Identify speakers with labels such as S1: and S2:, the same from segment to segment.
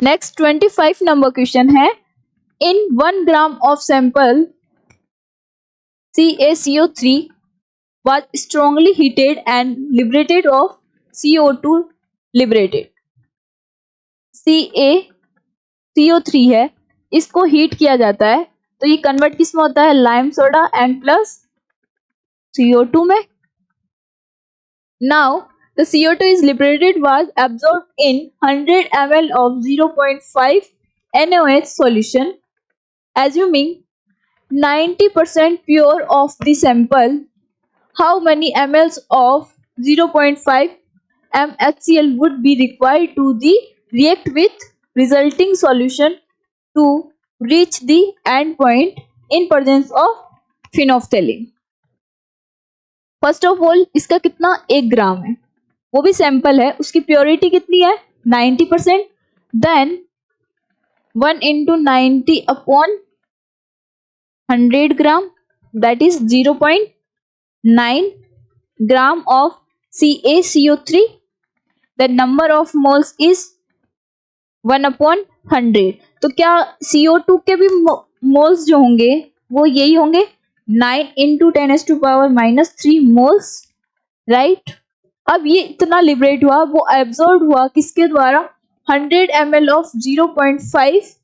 S1: Next 25 number question है, इन 1 gram of sample CaCO3 was strongly heated and liberated of CO2 liberated. CaCO3 है, इसको heat किया जाता है तो ये कन्वर्ट किस में होता है, lime soda and plus CO2 में. Now the CO2 is liberated was absorbed in 100 ml of 0.5 NaOH solution. Assuming 90% pure of the sample, how many ml of 0.5 mHCl would be required to the react with resulting solution to reach the end point in presence of phenolphthalein. First of all इसका कितना 1 ग्राम है, वो भी sample है, उसकी purity कितनी है 90%. Then 1 into 90 upon 100 gram, that is 0.9 gram of CaCO3. The number of moles is 1 upon 100. तो क्या CO2 के भी मोल्स जो होंगे वो यही होंगे, 9 into 10⁻³ मोल्स, राइट. अब ये इतना लिबरेट हुआ, वो एब्जॉर्ब हुआ किसके द्वारा, 100 ml ऑफ 0.5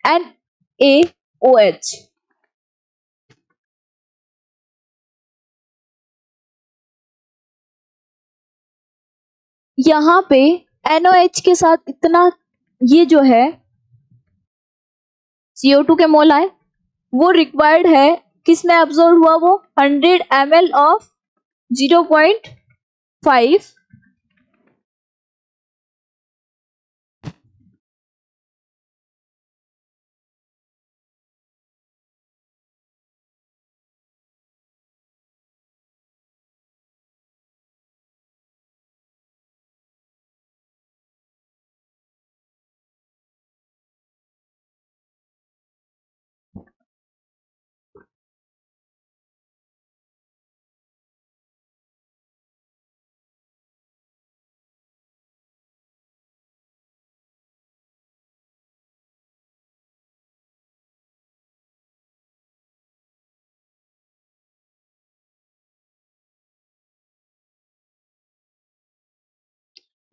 S1: NaOH. यहाँ पे NaOH के साथ इतना ये जो है CO2 के मोल आए, वो रिक्वायर्ड है किसमें एब्जॉर्ब हुआ, वो 100 ml ऑफ 0.5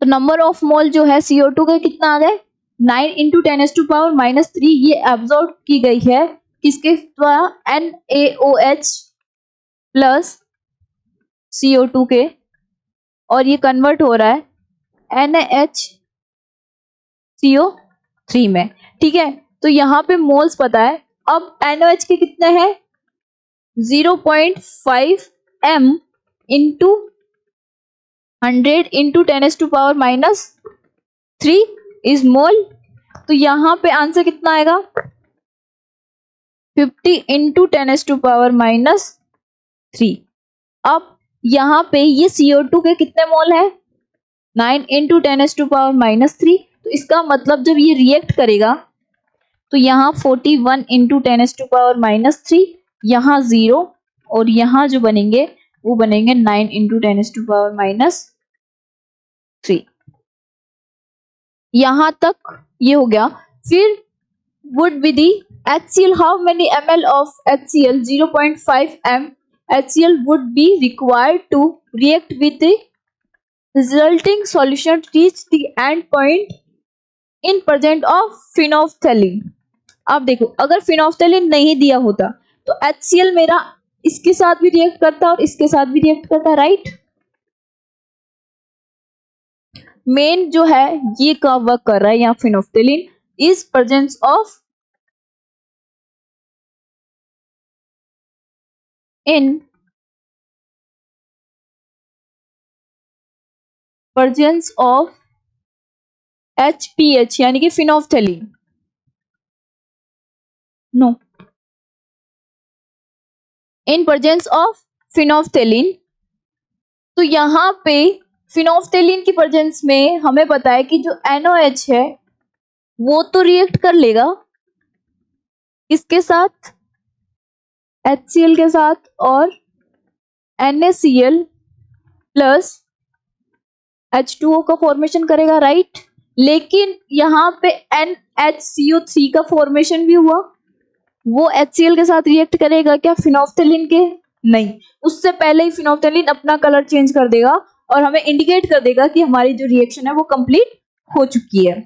S1: तो नंबर ऑफ मोल जो है CO2 का कितना आ गए, 9 into 10⁻³ ये एब्जॉर्ब की गई है किसके द्वारा, NaOH प्लस CO2 के, और ये कन्वर्ट हो रहा है NaHCO3 में. ठीक है, तो यहाँ पे मोल्स पता है. अब NaOH के कितने हैं, 0.5 m into 100 into 10⁻³ is mole. तो यहाँ पे आंसर कितना आएगा, 50 into 10⁻³. अब यहाँ पे ये CO2 के कितने मोल है, 9 into 10⁻³. तो इसका मतलब जब ये रिएक्ट करेगा तो यहाँ 41 into 10⁻³, यहाँ 0, और यहाँ जो बनेंगे वो बनेंगे 9 into 10⁻³ यहाँ तक ये हो गया. फिर would be the HCl, how many ml of HCl, 0.5 m HCl would be required to react with the resulting solution to reach the end point in presence of phenolphthalein. अब देखो, अगर phenolphthalein नहीं दिया होता तो HCl मेरा इसके साथ भी रिएक्ट करता और इसके साथ भी रिएक्ट करता, राइट. मेन जो है ये का वर्क कर रहा है यहाँ phenolphthalein is presence of in presence of HPH यानी कि phenolphthalein, no, in presence of phenolphthalein. तो यहाँ पे phenolphthalein की presence में हमें पता है कि जो NaOH है वो तो रिएक्ट कर लेगा इसके साथ, HCl के साथ, और NaCl प्लस H2O का फॉर्मेशन करेगा, राइट. लेकिन यहाँ पे NHCO3 का फॉर्मेशन भी हुआ, वो HCl के साथ रिएक्ट करेगा क्या फिनोल्फ्थेलिन के? नहीं, उससे पहले ही फिनोल्फ्थेलिन अपना कलर चेंज कर देगा और हमें इंडिकेट कर देगा कि हमारी जो रिएक्शन है वो कंप्लीट हो चुकी है।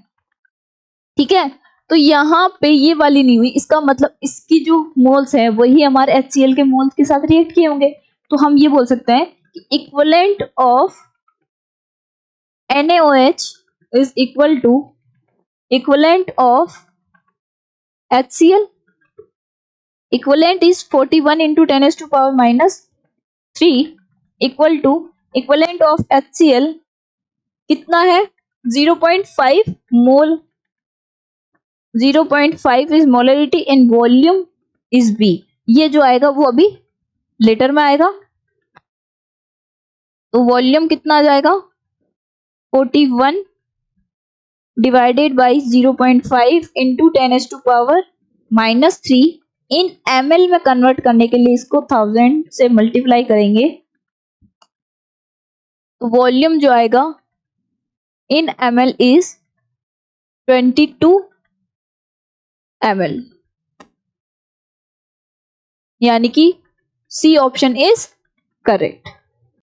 S1: ठीक है, तो यहाँ पे ये वाली नहीं हुई, इसका मतलब इसकी जो मोल्स है वही हमारे HCl के मोल्स के साथ रिएक्ट किए होंगे। तो हम ये बोल सकते हैं कि equivalent of NaOH is equal to equivalent of HCl. Equivalent is 41 into 10 to power minus 3 equal to equivalent of HCl कितना है 0.5 मोल। 0.5 is molarity in volume is B। ये जो आएगा वो अभी लेटर में आएगा। तो वॉल्यूम कितना आ जाएगा 41 divided by 0.5 into 10 to power minus 3 in ml में कन्वर्ट करने के लिए इसको 1000 से मल्टीप्लाई करेंगे। तो वॉल्यूम जो आएगा इन ml इज 22 ml, यानी कि सी ऑप्शन इज करेक्ट।